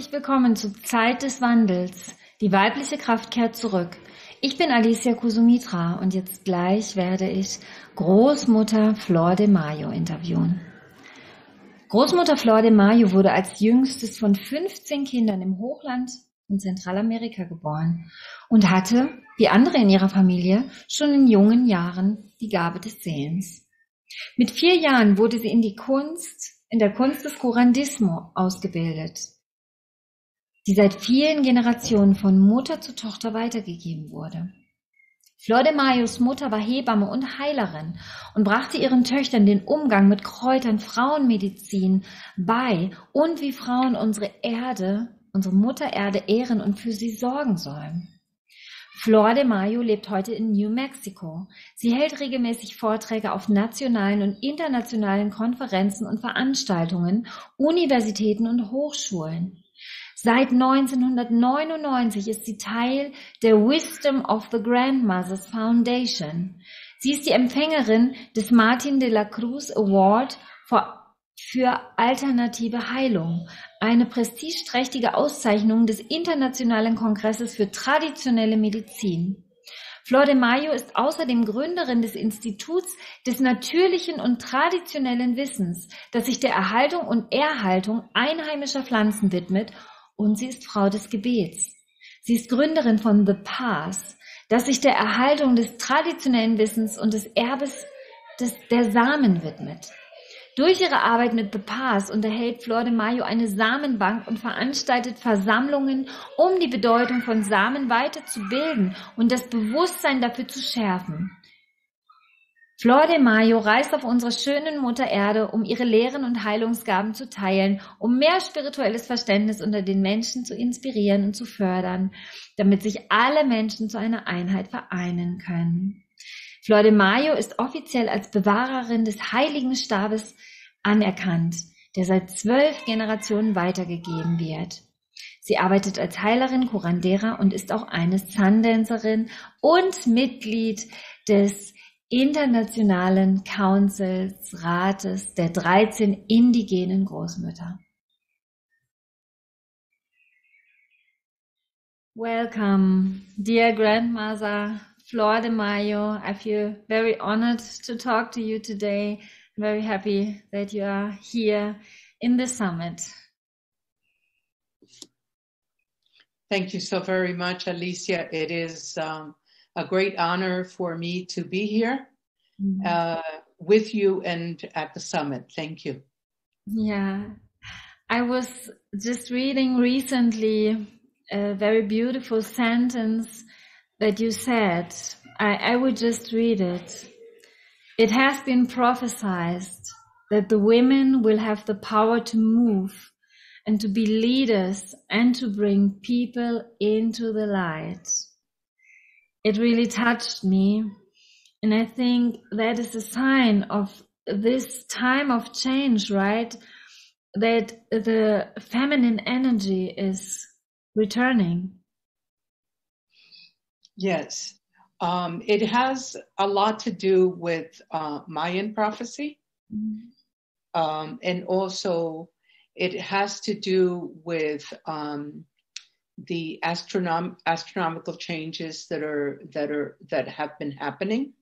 Herzlich willkommen zur Zeit des Wandels. Die weibliche Kraft kehrt zurück. Ich bin Alicia Kusumitra und jetzt gleich werde ich Großmutter Flordemayo interviewen. Großmutter Flordemayo wurde als jüngstes von 15 Kindern im Hochland in Zentralamerika geboren und hatte, wie andere in ihrer Familie, schon in jungen Jahren die Gabe des Sehens. Mit 4 Jahren wurde sie in der Kunst des Curandismo ausgebildet, die seit vielen Generationen von Mutter zu Tochter weitergegeben wurde. Flordemayos Mutter war Hebamme und Heilerin und brachte ihren Töchtern den Umgang mit Kräutern, Frauenmedizin bei und wie Frauen unsere Mutter Erde ehren und für sie sorgen sollen. Flordemayo lebt heute in New Mexico. Sie hält regelmäßig Vorträge auf nationalen und internationalen Konferenzen und Veranstaltungen, Universitäten und Hochschulen. Seit 1999 ist sie Teil der Wisdom of the Grandmothers Foundation. Sie ist die Empfängerin des Martin de la Cruz Award für alternative Heilung, eine prestigeträchtige Auszeichnung des Internationalen Kongresses für traditionelle Medizin. Flordemayo ist außerdem Gründerin des Instituts des natürlichen und traditionellen Wissens, das sich der Erhaltung und Erhaltung einheimischer Pflanzen widmet, und sie ist Frau des Gebets. Sie ist Gründerin von The Path, das sich der Erhaltung des traditionellen Wissens und des Erbes der Samen widmet. Durch ihre Arbeit mit The Path unterhält Flordemayo eine Samenbank und veranstaltet Versammlungen, um die Bedeutung von Samen weiterzubilden und das Bewusstsein dafür zu schärfen. Flordemayo reist auf unserer schönen Mutter Erde, um ihre Lehren und Heilungsgaben zu teilen, um mehr spirituelles Verständnis unter den Menschen zu inspirieren und zu fördern, damit sich alle Menschen zu einer Einheit vereinen können. Flordemayo ist offiziell als Bewahrerin des Heiligen Stabes anerkannt, der seit 12 Generationen weitergegeben wird. Sie arbeitet als Heilerin, Curandera und ist auch eine Sun-Dancerin und Mitglied des Internationalen Councils Rates der 13 indigenen Großmütter. Welcome, dear Grandmother Flordemayo. I feel very honored to talk to you today. I'm very happy that you are here in the summit. Thank you so very much, Alicia. It is a great honor for me to be here with you and at the summit. Thank you. Yeah, I was just reading recently a very beautiful sentence that you said. I would just read it. It has been prophesied that the women will have the power to move and to be leaders and to bring people into the light. It really touched me, and I think that is a sign of this time of change, right? That the feminine energy is returning. Yes, it has a lot to do with Mayan prophecy, and also it has to do with the astronomical changes that have been happening.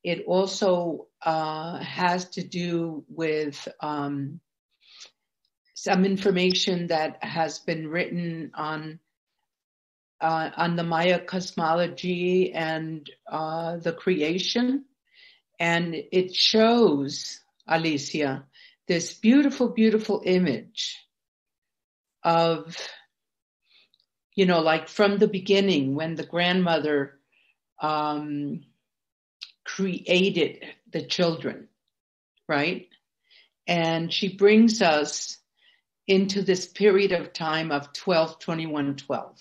It also has to do with some information that has been written on the Maya cosmology and the creation, and it shows, Alicia, this beautiful, beautiful image of, like from the beginning when the grandmother created the children, right? And she brings us into this period of time of 12-21-12.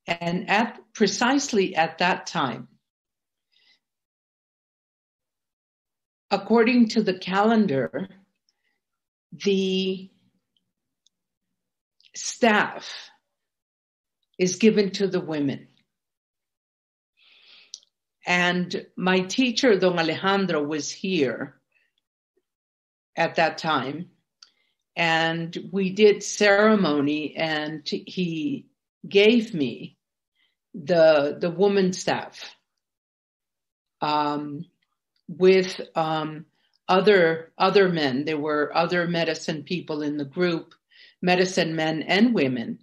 And precisely at that time, according to the calendar, the staff is given to the women. And my teacher, Don Alejandro, was here at that time. And we did ceremony, and he gave me the woman staff with other men. There were other medicine people in the group, medicine men and women.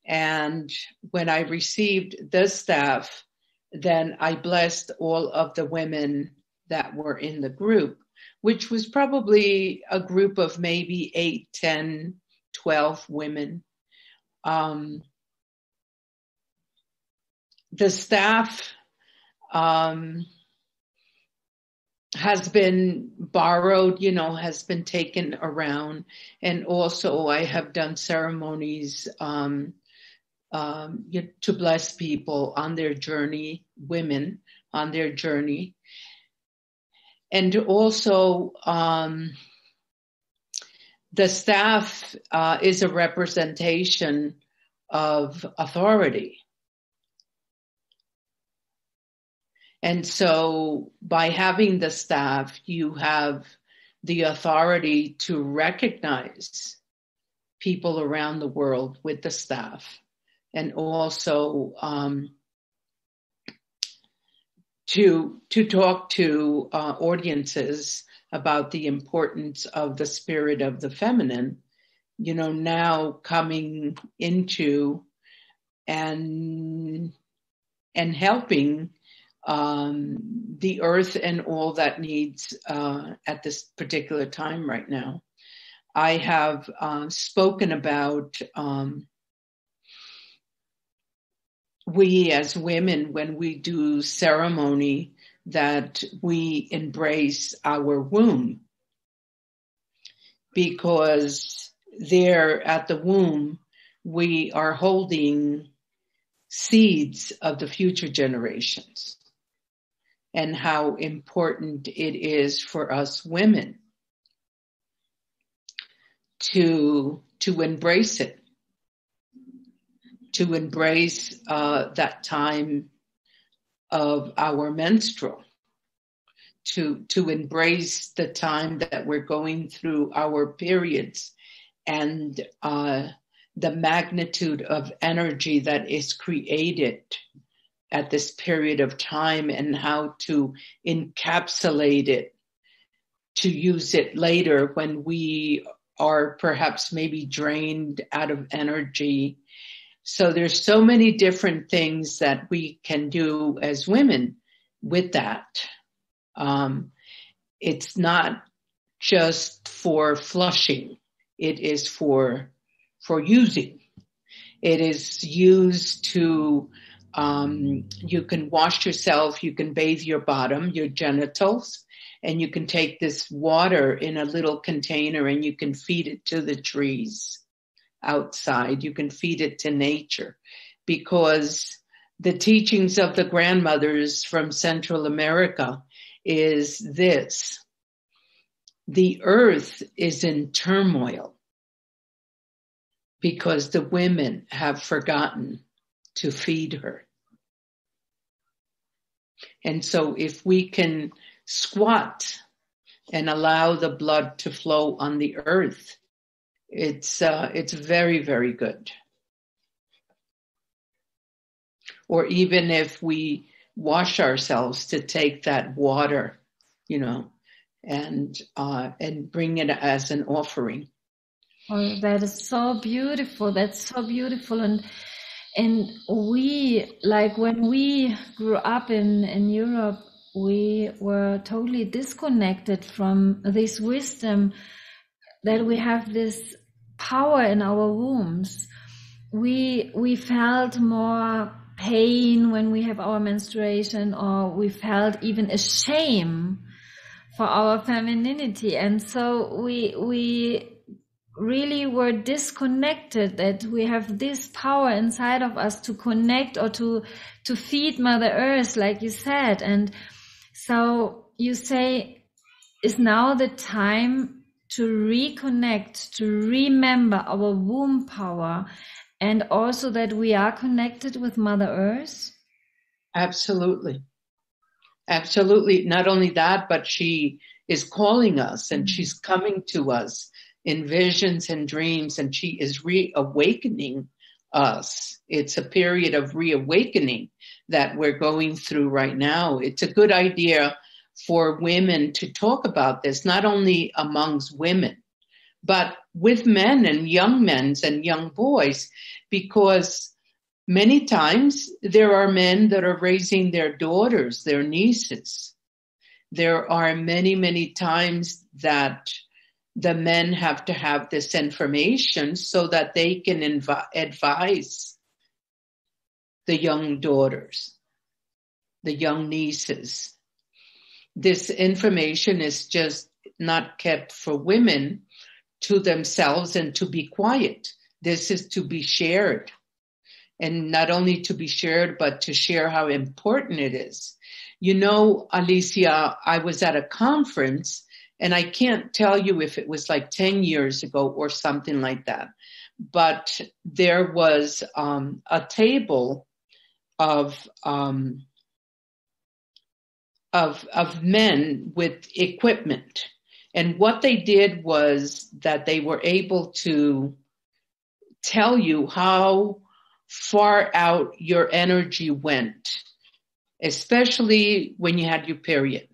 And when I received the staff, then I blessed all of the women that were in the group, which was probably a group of maybe 8, 10, 12 women. The staff has been borrowed, has been taken around. And also I have done ceremonies to bless people on their journey, women on their journey. And also the staff is a representation of authority. And so by having the staff, you have the authority to recognize people around the world with the staff, and also to talk to audiences about the importance of the spirit of the feminine, now coming into and helping the earth and all that needs at this particular time right now. I have spoken about we as women, when we do ceremony, that we embrace our womb, because there at the womb we are holding seeds of the future generations, and how important it is for us women to embrace it, to embrace that time of our menstrual, to embrace the time that we're going through our periods, and the magnitude of energy that is created at this period of time, and how to encapsulate it, to use it later when we are perhaps maybe drained out of energy. So there's so many different things that we can do as women with that. It's not just for flushing. It is for using. It is used to, you can wash yourself, you can bathe your bottom, your genitals, and you can take this water in a little container and you can feed it to the trees outside. You can feed it to nature, because the teachings of the grandmothers from Central America is this: the earth is in turmoil because the women have forgotten to feed her. And so if we can squat and allow the blood to flow on the earth, it's very, very good. Or even if we wash ourselves, to take that water, and bring it as an offering. Oh, that is so beautiful. That's so beautiful. And we, like when we grew up in Europe, we were totally disconnected from this wisdom that we have this power in our wombs. We felt more pain when we have our menstruation, or we felt even a shame for our femininity. And so we really were disconnected, that we have this power inside of us to connect or to feed Mother Earth, like you said. And so you say, is now the time to reconnect, to remember our womb power, and also that we are connected with Mother Earth? Absolutely. Absolutely. Not only that, but she is calling us and she's coming to us. in visions and dreams, and she is reawakening us. It's a period of reawakening that we're going through right now. It's a good idea for women to talk about this, not only amongst women, but with men and young men and young boys, because many times there are men that are raising their daughters, their nieces. There are many, many times that the men have to have this information so that they can advise the young daughters, the young nieces. This information is just not kept for women to themselves and to be quiet. This is to be shared. And not only to be shared, but to share how important it is. You know, Alicia, I was at a conference, and I can't tell you if it was like 10 years ago or something like that, but there was a table of men with equipment. And what they did was that they were able to tell you how far out your energy went, especially when you had your period.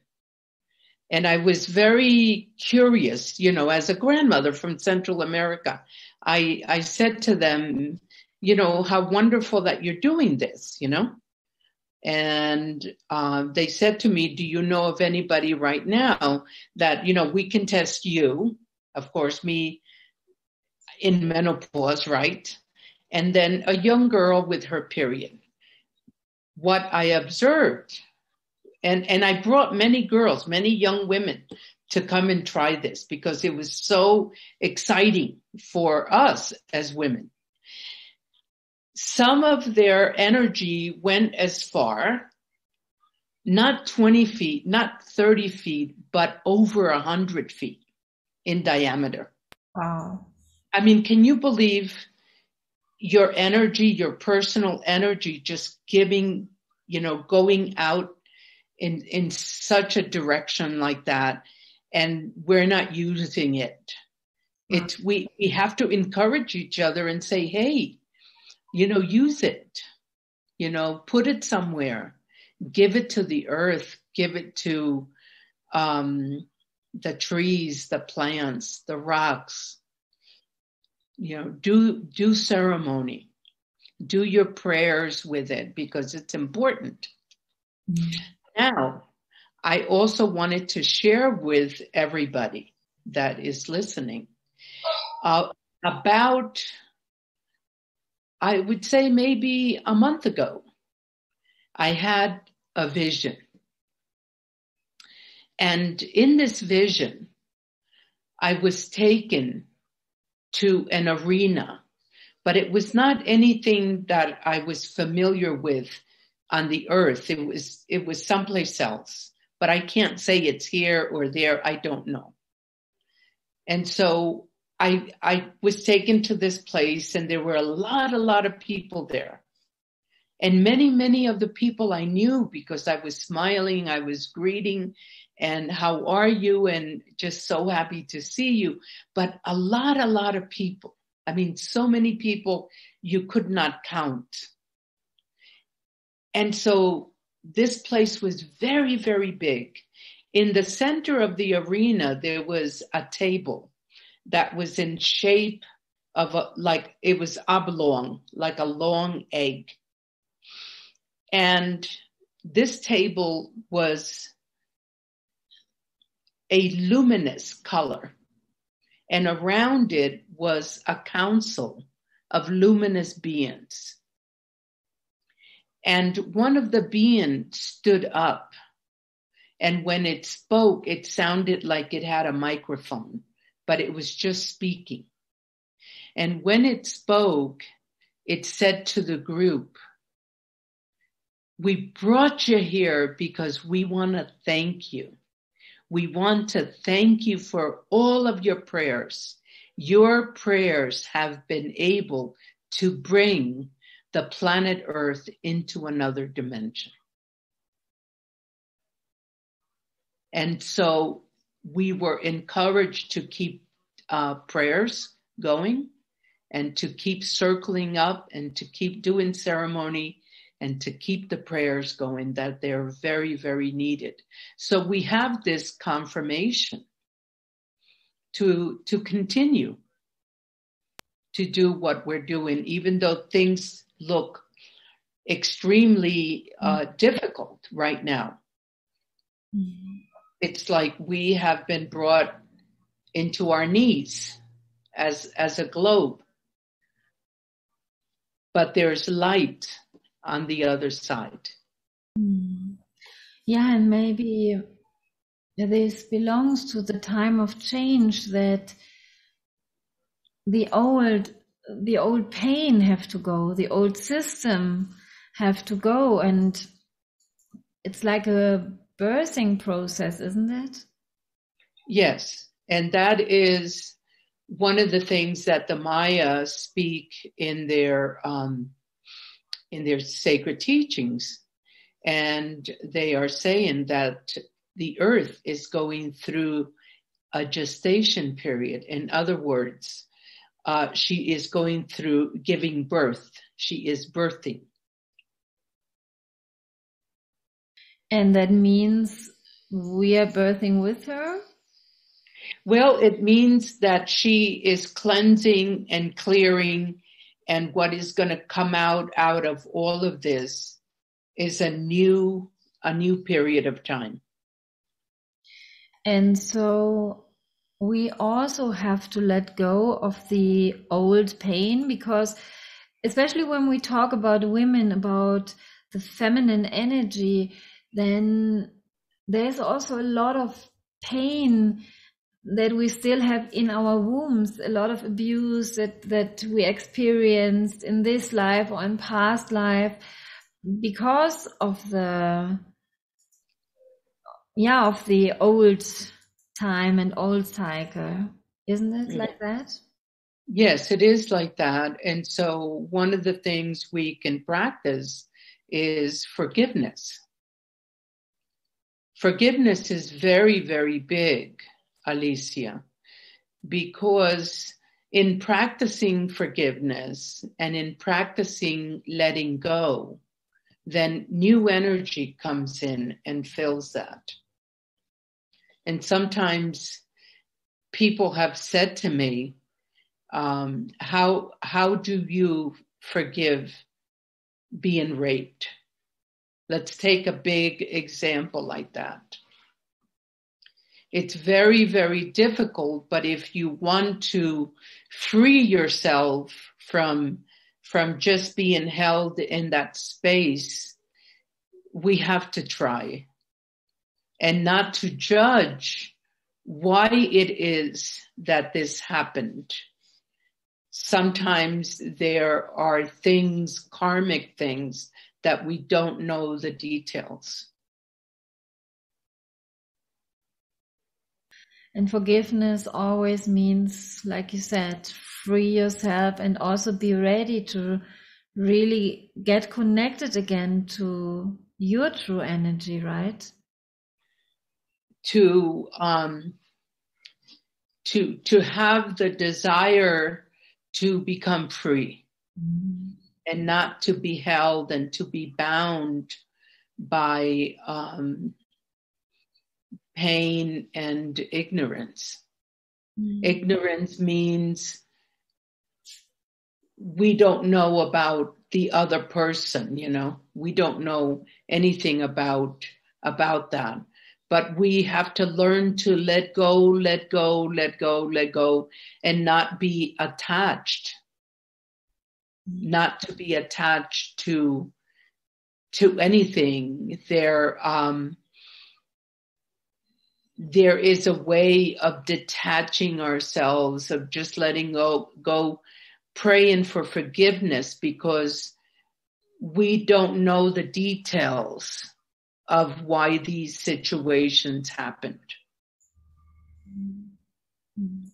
And I was very curious, you know, as a grandmother from Central America, I said to them, you know, how wonderful that you're doing this, you know. And they said to me, do you know of anybody right now that, you know, we can test you, of course, me in menopause, right? And then a young girl with her period. What I observed, and I brought many girls, many young women to come and try this because it was so exciting for us as women. Some of their energy went as far, not 20 feet, not 30 feet, but over 100 feet in diameter. Wow. I mean, can you believe your energy, your personal energy, just giving, you know, going out in such a direction like that, and we're not using it. We have to encourage each other and say, hey, you know, use it, you know, put it somewhere, give it to the earth, give it to the trees, the plants, the rocks, you know, do ceremony, do your prayers with it because it's important. Mm-hmm. Now, I also wanted to share with everybody that is listening about, I would say maybe a month ago, I had a vision. And in this vision, I was taken to an arena, but it was not anything that I was familiar with on the earth. It was someplace else, but I can't say it's here or there. I don't know. And so I was taken to this place, and there were a lot of people there. And many of the people I knew because I was smiling, I was greeting, and how are you? And just so happy to see you. But a lot of people. I mean, so many people you could not count. And so this place was very, very big. In the center of the arena, there was a table that was in shape of like it was oblong, like a long egg. And this table was a luminous color. And around it was a council of luminous beings. And one of the beings stood up. And when it spoke, it sounded like it had a microphone, but it was just speaking. And when it spoke, it said to the group, we brought you here because we want to thank you. We want to thank you for all of your prayers. Your prayers have been able to bring the planet Earth into another dimension. And so we were encouraged to keep prayers going and to keep circling up and to keep doing ceremony and to keep the prayers going, that they're very, very needed. So we have this confirmation to continue to do what we're doing, even though things look extremely difficult right now. Mm-hmm. It's like we have been brought into our knees as a globe. But there's light on the other side. Yeah, and maybe this belongs to the time of change, that the old pain have to go, the old system have to go, and it's like a birthing process, isn't it? Yes, and that is one of the things that the Maya speak in their sacred teachings. And they are saying that the earth is going through a gestation period. In other words, she is going through giving birth. She is birthing. And that means we are birthing with her? Well, it means that she is cleansing and clearing, and what is going to come out of all of this is a new period of time. And so we also have to let go of the old pain, because especially when we talk about women, about the feminine energy, then there's also a lot of pain that we still have in our wombs, a lot of abuse that we experienced in this life or in past life because of the old time and old cycle. Isn't it like that? Yes, it is like that. And so one of the things we can practice is forgiveness. Forgiveness is very, very big, Alicia, because in practicing forgiveness and in practicing letting go, then new energy comes in and fills that. And sometimes people have said to me, how do you forgive being raped? Let's take a big example like that. It's very, very difficult, but if you want to free yourself from just being held in that space, we have to try and not to judge why it is that this happened. Sometimes there are things, karmic things, that we don't know the details. And forgiveness always means, like you said, free yourself and also be ready to really get connected again to your true energy, right? To have the desire to become free. Mm-hmm. And not to be held and to be bound by pain and ignorance. Mm. Ignorance means we don't know about the other person, we don't know anything about that. But we have to learn to let go, and not be attached. Not to be attached to anything. There is a way of detaching ourselves, of just letting go, praying for forgiveness, because we don't know the details of why these situations happened. Mm-hmm.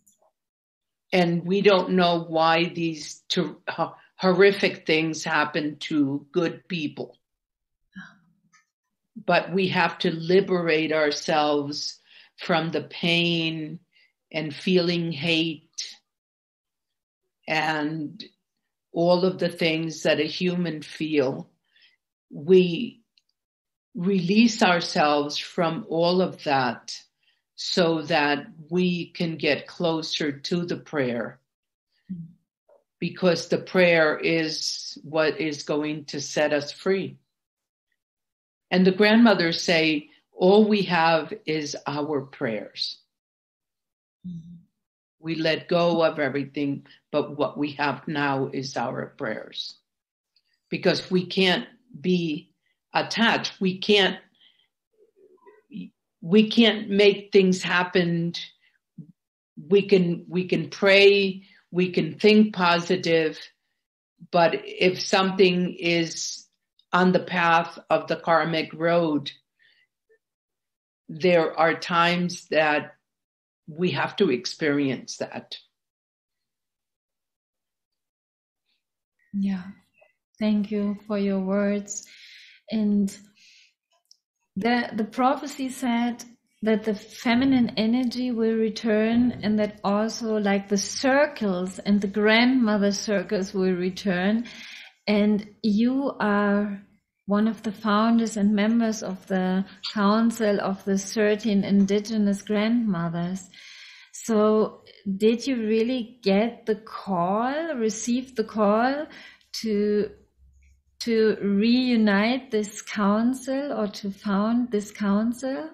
And we don't know why these horrific things happen to good people. But we have to liberate ourselves from the pain and feeling hate and all of the things that a human feel, we release ourselves from all of that so that we can get closer to the prayer, because the prayer is what is going to set us free. And the grandmothers say, all we have is our prayers. Mm-hmm. We let go of everything, but what we have now is our prayers. Because we can't be attached. We can't make things happen. We can pray, we can think positive, but if something is on the path of the karmic road, there are times that we have to experience that. Yeah. Thank you for your words. And the prophecy said that the feminine energy will return, and that also like the circles and the grandmother circles will return. And you are one of the founders and members of the Council of the 13 Indigenous Grandmothers. So did you really receive the call to reunite this council or to found this council?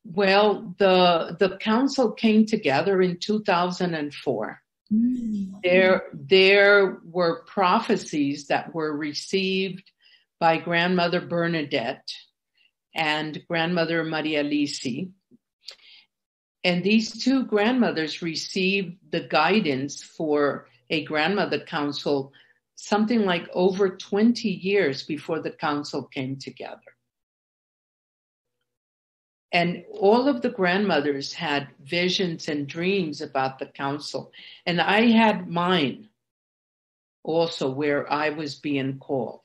Well, the council came together in 2004. There were prophecies that were received by Grandmother Bernadette and Grandmother Maria Lisi. And these two grandmothers received the guidance for a grandmother council something like over 20 years before the council came together. And all of the grandmothers had visions and dreams about the council. And I had mine also, where I was being called.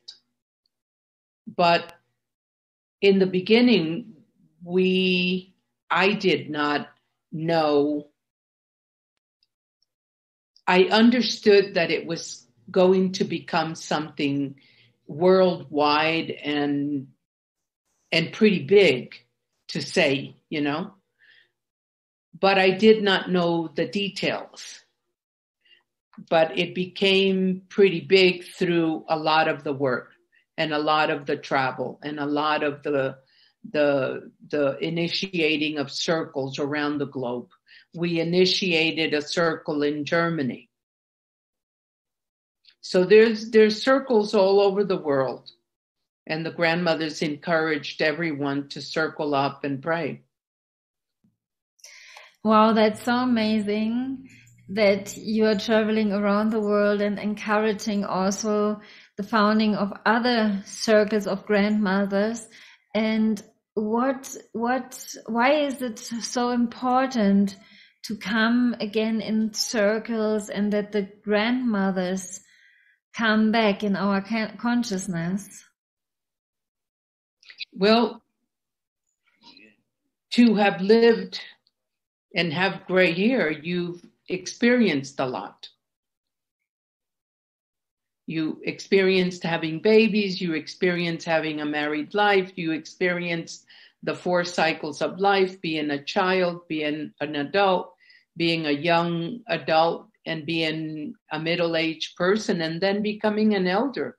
But in the beginning, I did not know. I understood that it was going to become something worldwide and pretty big to say, you know, but I did not know the details. But it became pretty big through a lot of the work and a lot of the travel and a lot of the initiating of circles around the globe. We initiated a circle in Germany. So there's circles all over the world. And the grandmothers encouraged everyone to circle up and pray. Wow, that's so amazing that you are traveling around the world and encouraging also the founding of other circles of grandmothers. And why is it so important to come again in circles, and that the grandmothers come back in our consciousness? Well, to have lived and have gray hair, you've experienced a lot. You experienced having babies, you experienced having a married life, you experienced the 4 cycles of life, being a child, being an adult, being a young adult, and being a middle-aged person, and then becoming an elder.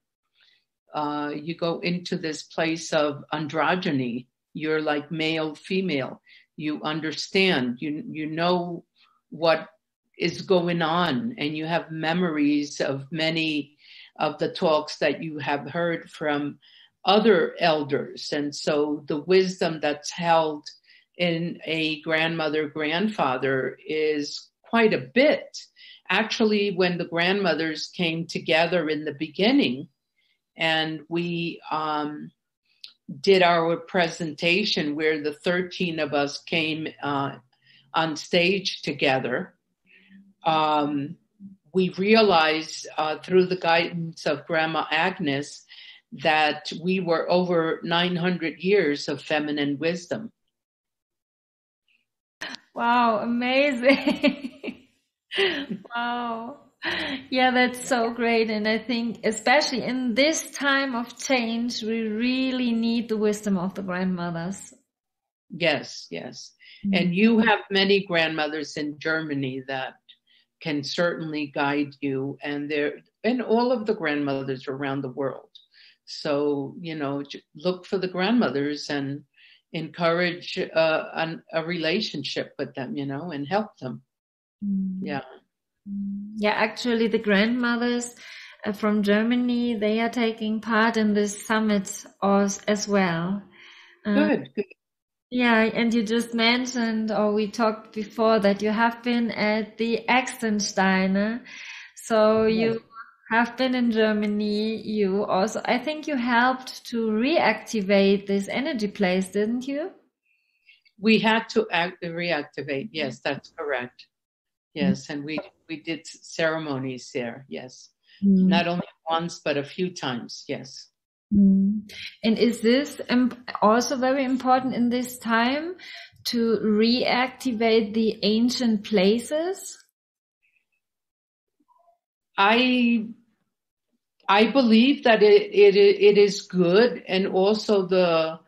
You go into this place of androgyny. You're like male, female. You understand. You know what is going on, and you have memories of many of the talks that you have heard from other elders. And so the wisdom that's held in a grandmother, grandfather is quite a bit. Actually, when the grandmothers came together in the beginning, and we did our presentation where the 13 of us came on stage together, we realized through the guidance of Grandma Agnes that we were over 900 years of feminine wisdom. Wow, amazing. Wow. Yeah, that's so great. And I think especially in this time of change, we really need the wisdom of the grandmothers. Yes, yes. And you have many grandmothers in Germany that can certainly guide you, and all of the grandmothers around the world. So, look for the grandmothers and encourage a relationship with them, and help them. Yeah. Yeah, actually the grandmothers from Germany, they are taking part in this summit as well. Good. Yeah, and you just mentioned, or we talked before, that you have been at the Extensteine. So you have been in Germany. You also, I think you helped to reactivate this energy place, didn't you? We had to reactivate. Yes, that's correct. Yes, and we did ceremonies there. Yes, not only once, but a few times. Yes. And is this also very important in this time to reactivate the ancient places? I believe that it is good, and also the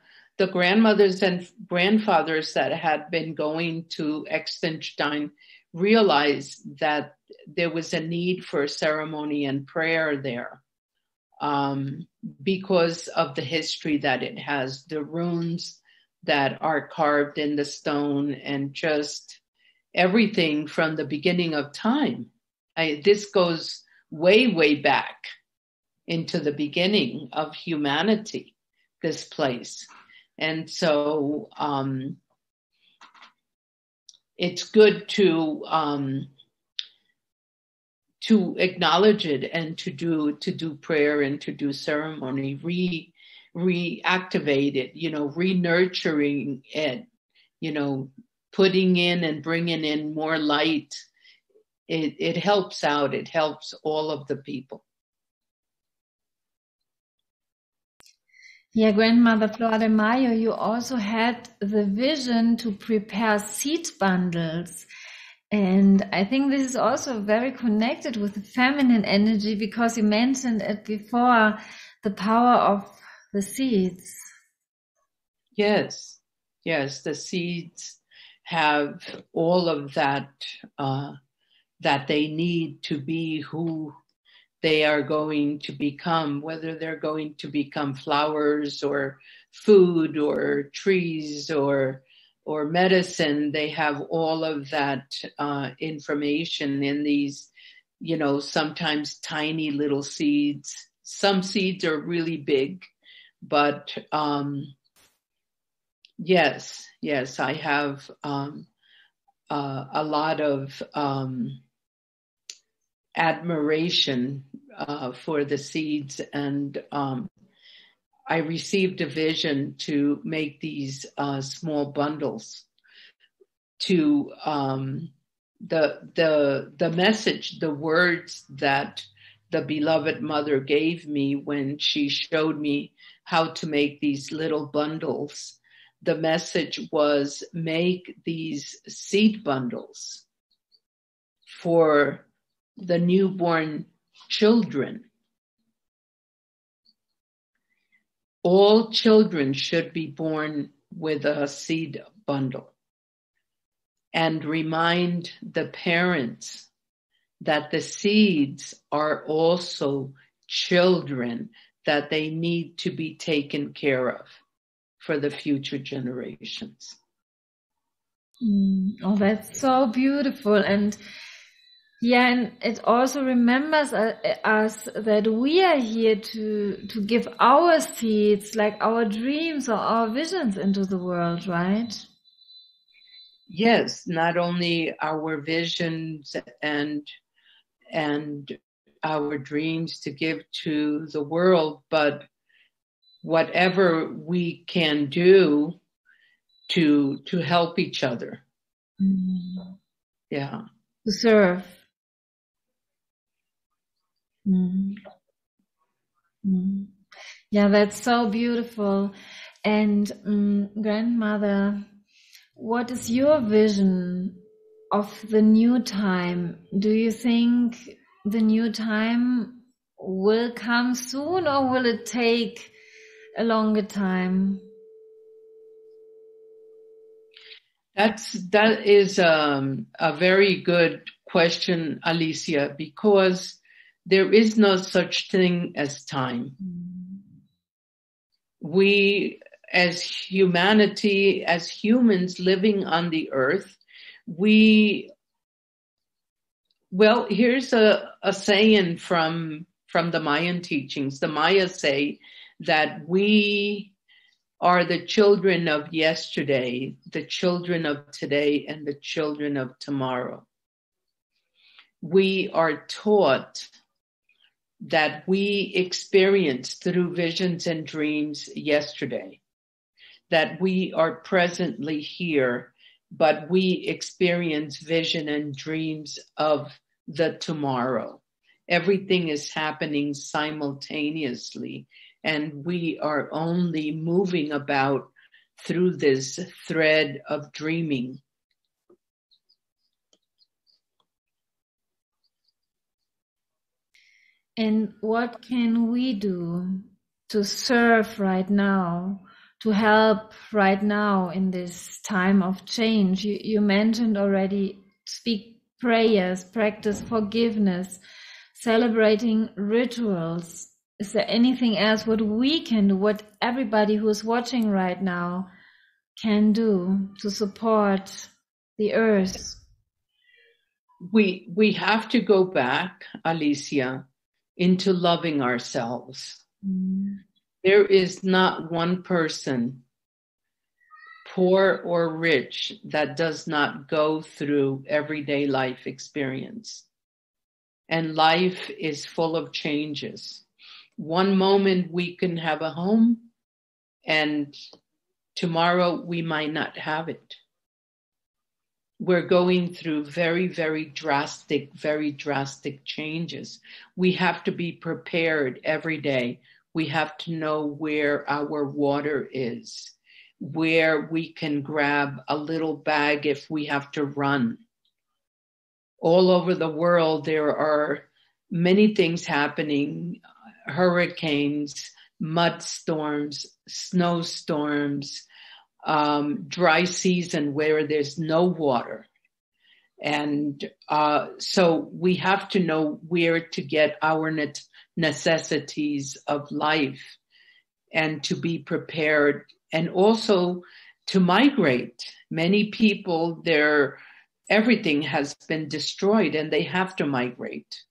grandmothers and grandfathers that had been going to Extenstein realized that there was a need for ceremony and prayer there. Because of the history that it has, the runes that are carved in the stone, and just everything from the beginning of time. This goes way, way back into the beginning of humanity, this place. And so it's good to acknowledge it and to do prayer and to do ceremony, reactivate it, re-nurturing it, putting in and bringing in more light. It helps out. It helps all of the people. Yeah, Grandmother Flordemayo, you also had the vision to prepare seed bundles. And I think this is also very connected with the feminine energy, because you mentioned it before, the power of the seeds. Yes, the seeds have all of that that they need to be who they are going to become, whether they're going to become flowers or food or trees or medicine. They have all of that information in these, sometimes tiny little seeds. Some seeds are really big, but yes, I have a lot of admiration for the seeds, and I received a vision to make these small bundles to the message, the words that the beloved mother gave me when she showed me how to make these little bundles. The message was, make these seed bundles for the newborn children. All children should be born with a seed bundle, and remind the parents that the seeds are also children that they need to be taken care of for the future generations. Oh, that's so beautiful. And yeah, and it also remembers us that we are here to give our seeds, like our dreams or our visions, into the world, right? Yes, not only our visions and our dreams to give to the world, but whatever we can do to help each other. Yeah. To serve. Yeah, that's so beautiful. And grandmother, what is your vision of the new time. Do you think the new time will come soon, or will it take a longer time? That is a very good question, Alicia, because there is no such thing as time. We, as humanity, as humans living on the earth, here's a saying from the Mayan teachings. The Mayas say that we are the children of yesterday, the children of today, and the children of tomorrow. We are taught that we experienced through visions and dreams yesterday, that we are presently here, but we experience vision and dreams of the tomorrow. Everything is happening simultaneously, and we are only moving about through this thread of dreaming. And what can we do to serve right now, to help right now in this time of change? You mentioned already, speak prayers, practice forgiveness, celebrating rituals. Is there anything else what we can do, what everybody who's watching right now can do to support the earth? We have to go back, Alicia, into loving ourselves. There is not one person, poor or rich, that does not go through everyday life experience. And life is full of changes. One moment we can have a home, and tomorrow we might not have it. We're going through very, very drastic changes. We have to be prepared every day. We have to know where our water is, where we can grab a little bag if we have to run. All over the world, there are many things happening: hurricanes, mudstorms, snowstorms, dry season where there's no water. And so we have to know where to get our necessities of life and to be prepared, and also to migrate. Many people, everything has been destroyed and they have to migrate.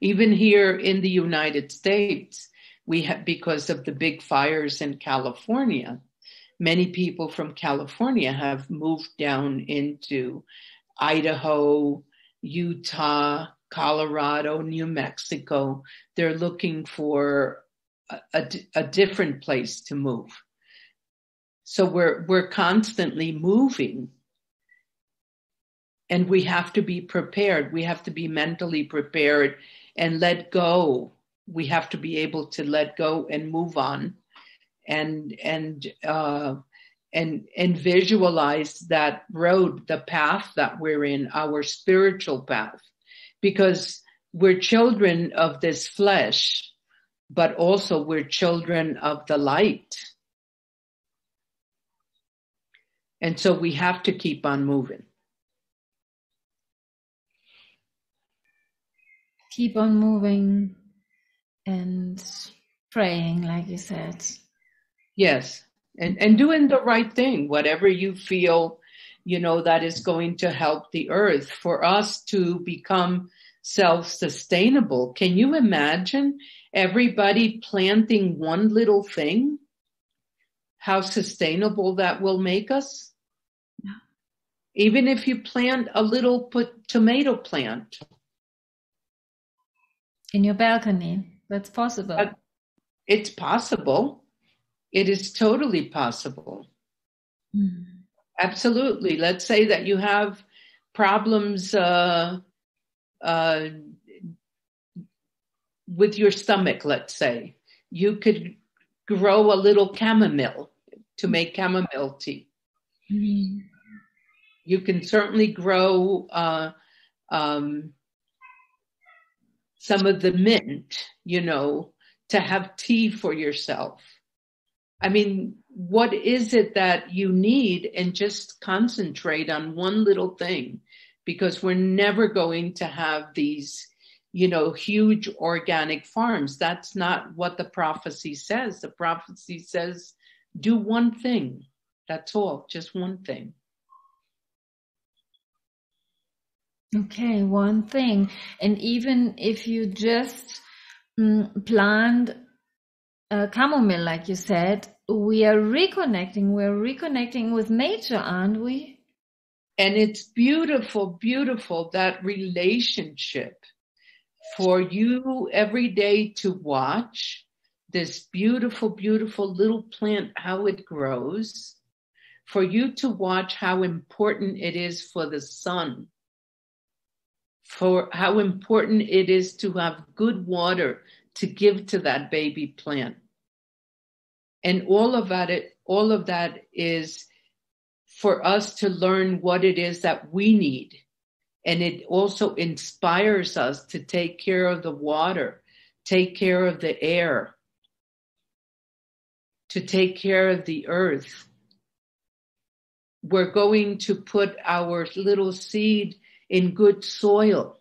Even here in the United States, we have, because of the big fires in California, many people from California have moved down into Idaho, Utah, Colorado, New Mexico. They're looking for a different place to move. So we're constantly moving, and we have to be prepared. We have to be mentally prepared and let go. We have to be able to let go and move on, and visualize that road, the path that we're in, our spiritual path, because we're children of this flesh, but also we're children of the light. And so we have to keep on moving. Keep on moving and praying, like you said. Yes. And doing the right thing, whatever you feel, that is going to help the earth for us to become self-sustainable. Can you imagine everybody planting one little thing? How sustainable that will make us? Yeah. Even if you plant a little tomato plant. In your balcony, that's possible. It's possible. It is totally possible. Mm. Absolutely. Let's say that you have problems with your stomach, let's say. You could grow a little chamomile to make chamomile tea. Mm. You can certainly grow some of the mint, to have tea for yourself. I mean, what is it that you need? And just concentrate on one little thing, because we're never going to have these, huge organic farms. That's not what the prophecy says. The prophecy says, do one thing. That's all, just one thing. Okay, one thing. And even if you just plant chamomile, like you said, we are reconnecting. We're reconnecting with nature, aren't we? And it's beautiful, beautiful, that relationship for you every day to watch this beautiful, beautiful little plant, how it grows, for you to watch how important it is for the sun, for how important it is to have good water to give to that baby plant. And all of that is for us to learn what it is that we need. And it also inspires us to take care of the water, take care of the air, to take care of the earth. We're going to put our little seed in good soil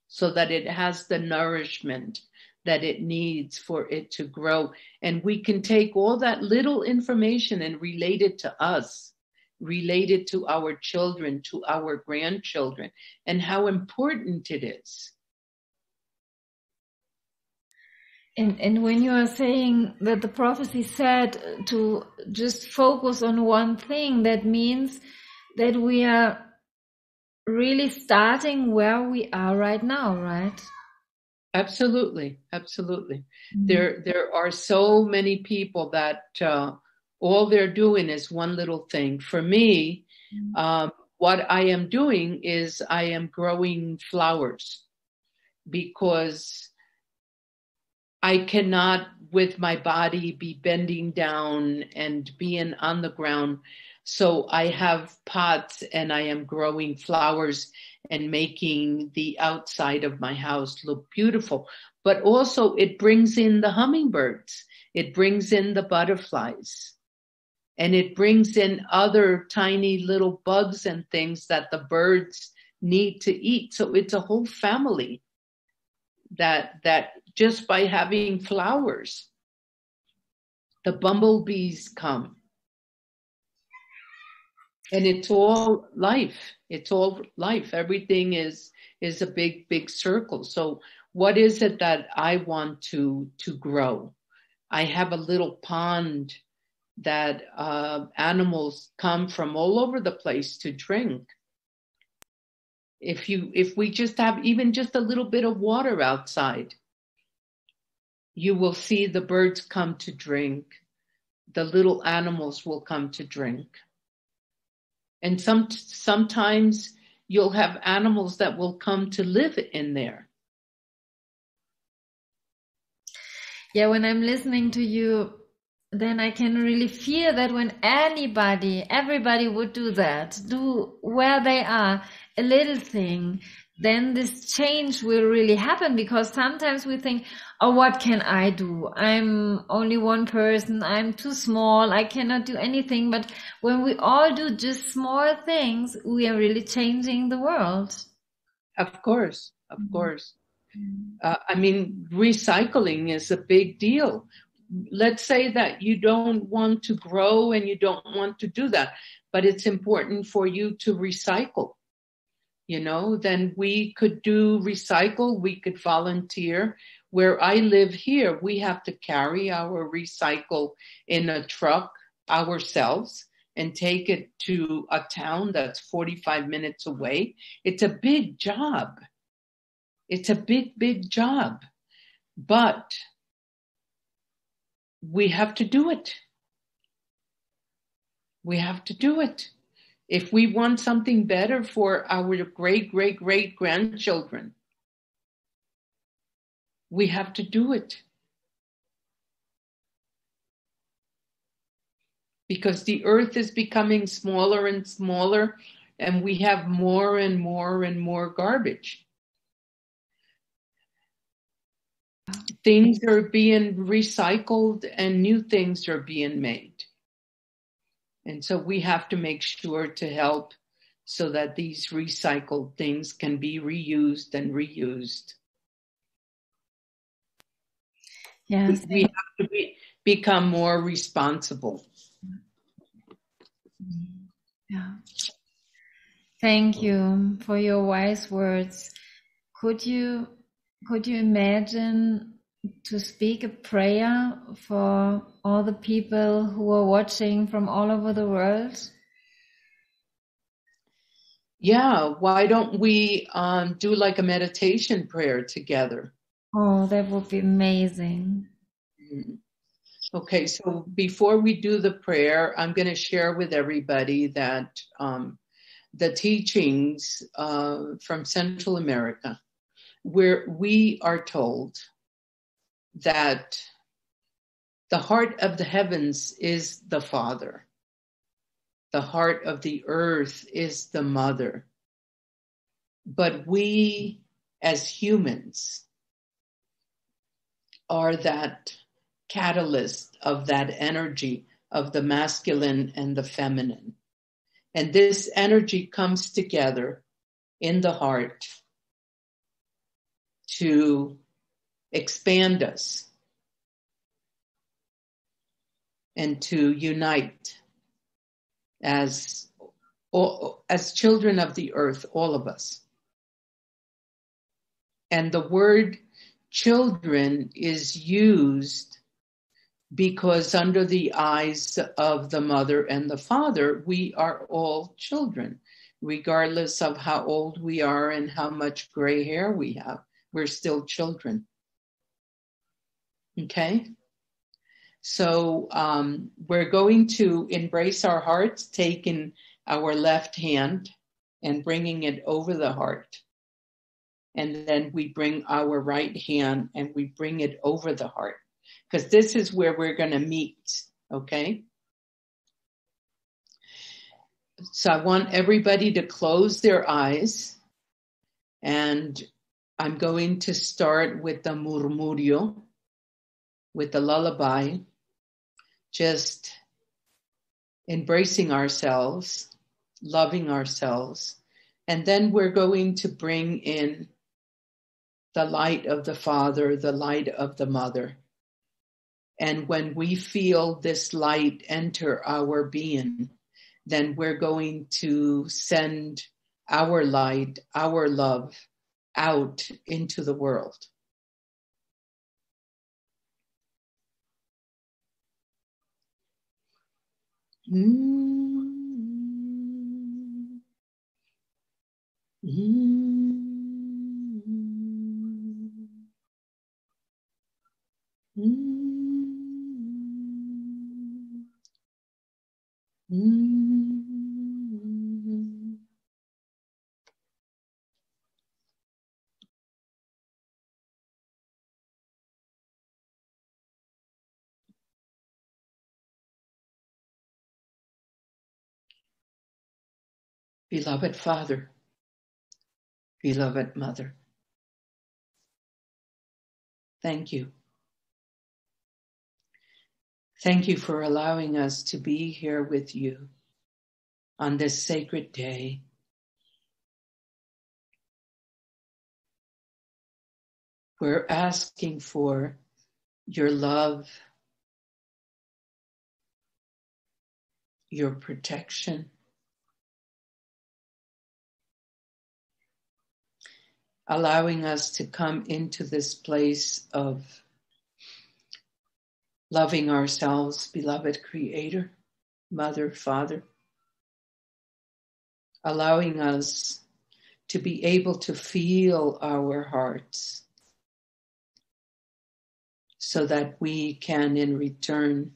so that it has the nourishment that it needs for it to grow. And we can take all that little information and relate it to us, relate it to our children, to our grandchildren, and how important it is. And when you are saying that the prophecy said to just focus on one thing, that means that we are really starting where we are right now, right? Absolutely, absolutely. Mm-hmm. There are so many people that all they're doing is one little thing. For me, what I am doing is I am growing flowers, because I cannot with my body be bending down and being on the ground. So I have pots and I am growing flowers and making the outside of my house look beautiful. But also it brings in the hummingbirds. It brings in the butterflies. And it brings in other tiny little bugs and things that the birds need to eat. So it's a whole family that just by having flowers, the bumblebees come. And it's all life. It's all life. Everything is a big, big circle. So what is it that I want to grow? I have a little pond that animals come from all over the place to drink. If we just have even just a little bit of water outside, you will see the birds come to drink. The little animals will come to drink. And sometimes you'll have animals that will come to live in there. Yeah, when I'm listening to you, then I can really feel that when everybody would do that, do where they are, a little thing, then this change will really happen. Because sometimes we think, oh, what can I do? I'm only one person. I'm too small. I cannot do anything. But when we all do just small things, we are really changing the world. Of course, of course. I mean, recycling is a big deal. Let's say that you don't want to grow and you don't want to do that, but it's important for you to recycle. Then we could do recycle. We could volunteer. Where I live here, we have to carry our recycle in a truck ourselves and take it to a town that's 45 minutes away. It's a big job. It's a big, big job. But we have to do it. We have to do it. If we want something better for our great, great, great grandchildren, we have to do it. Because the earth is becoming smaller and smaller. and we have more and more and more garbage. Things are being recycled and new things are being made. And so we have to make sure to help so that these recycled things can be reused and reused. Yes. We have to become more responsible. Yeah. Thank you for your wise words. Could you imagine to speak a prayer for all the people who are watching from all over the world? Yeah, why don't we do like a meditation prayer together? Oh, that would be amazing. Okay, so before we do the prayer, I'm going to share with everybody that the teachings from Central America, where we are told that the heart of the heavens is the Father. The heart of the earth is the Mother. But we as humans are that catalyst of that energy of the masculine and the feminine. And this energy comes together in the heart to expand us and to unite as children of the earth, all of us. And the word children is used because under the eyes of the mother and the father, we are all children, regardless of how old we are and how much gray hair we have. We're still children. Okay? So we're going to embrace our hearts, taking our left hand and bringing it over the heart. And then we bring our right hand and we bring it over the heart. Because this is where we're going to meet, okay? So I want everybody to close their eyes. And I'm going to start with the murmurio, with the lullaby, just embracing ourselves, loving ourselves. And then we're going to bring in the light of the Father, the light of the Mother. And when we feel this light enter our being, then we're going to send our light, our love out into the world. Beloved Father, beloved Mother, thank you. Thank you for allowing us to be here with you on this sacred day. We're asking for your love, your protection, allowing us to come into this place of loving ourselves, beloved Creator, Mother, Father, allowing us to be able to feel our hearts so that we can in return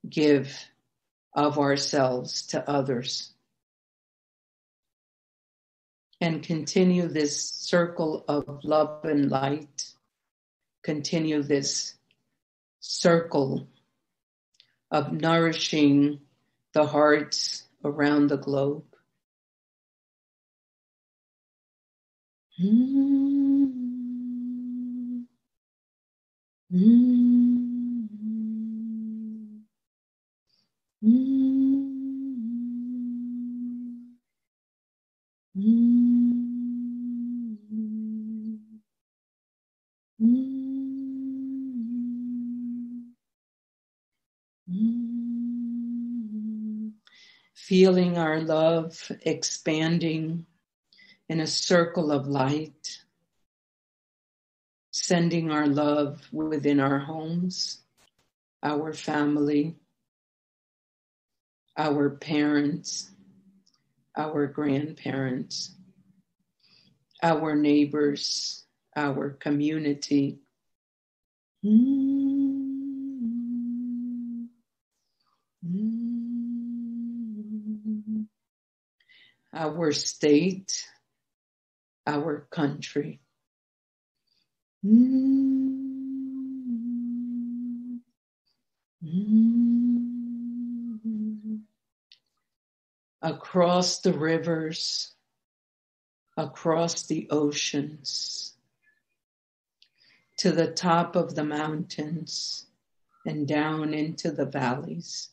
give of ourselves to others and continue this circle of love and light, continue this circle of nourishing the hearts around the globe. Feeling our love expanding in a circle of light, sending our love within our homes, our family, our parents, our grandparents, our neighbors, our community. Our state, our country. Across the rivers, across the oceans, to the top of the mountains and down into the valleys.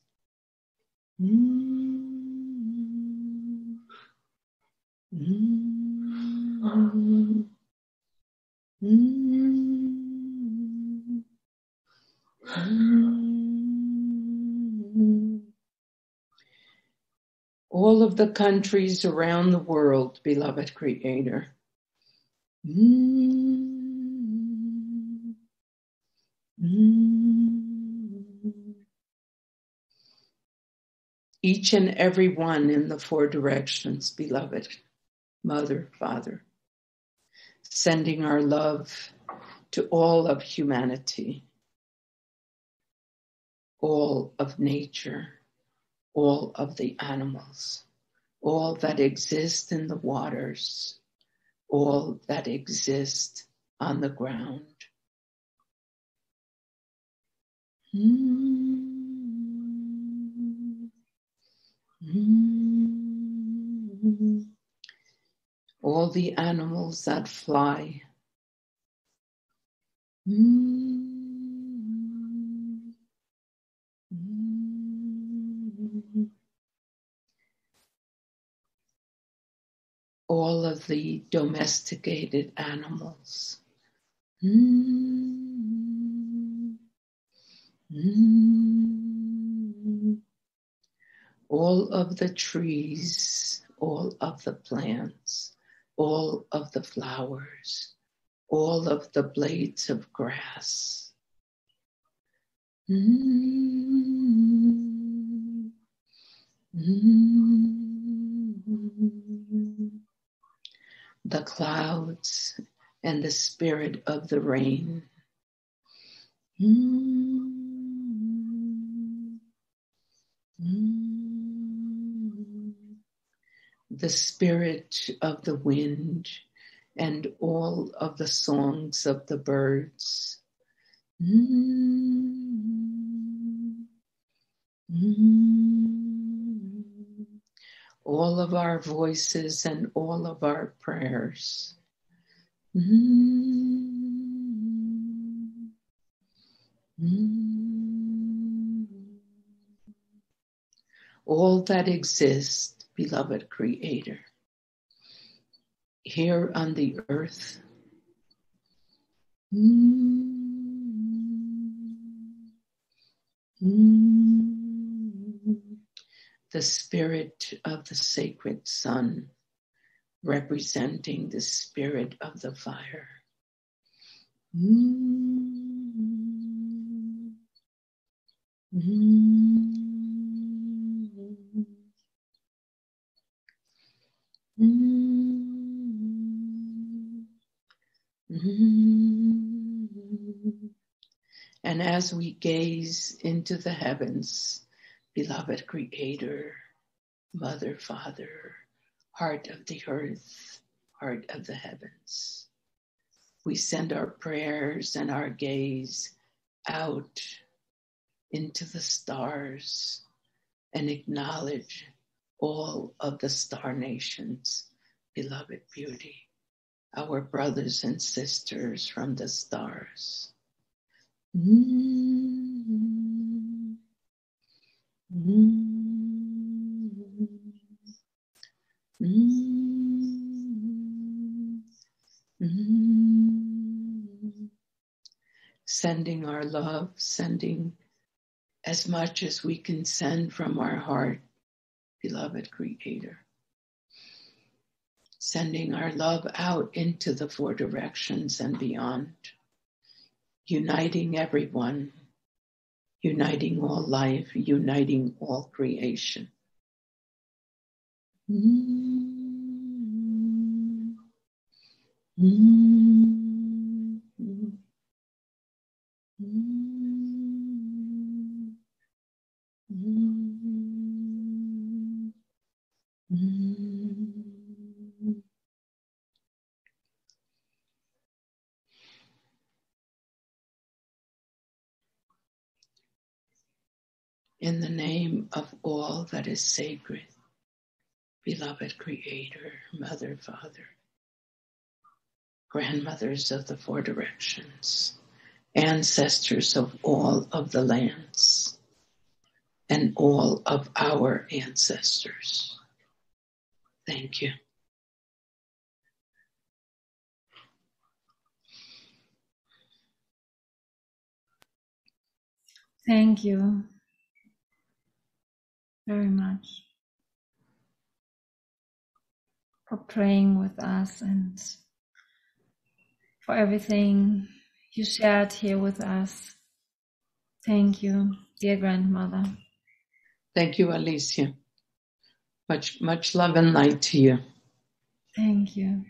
All of the countries around the world, beloved Creator. Each and every one in the four directions, beloved Mother, Father, sending our love to all of humanity, all of nature, all of the animals, all that exist in the waters, all that exist on the ground. All the animals that fly. All of the domesticated animals. All of the trees, all of the plants, all of the flowers, all of the blades of grass. The clouds and the spirit of the rain. The spirit of the wind and all of the songs of the birds. All of our voices and all of our prayers. All that exists, beloved Creator, here on the earth. The spirit of the sacred sun, representing the spirit of the fire. And as we gaze into the heavens, beloved Creator, Mother, Father, heart of the earth, heart of the heavens, we send our prayers and our gaze out into the stars and acknowledge all of the star nations, beloved beauty, our brothers and sisters from the stars. Sending our love, sending as much as we can send from our heart, beloved Creator. Sending our love out into the four directions and beyond, uniting everyone, uniting all life, uniting all creation. In the name of all that is sacred, beloved Creator, Mother, Father, grandmothers of the four directions, ancestors of all of the lands, and all of our ancestors. Thank you. Thank you very much for praying with us and for everything you shared here with us. Thank you, dear grandmother. Thank you, Alicia. Much love and light to you. Thank you.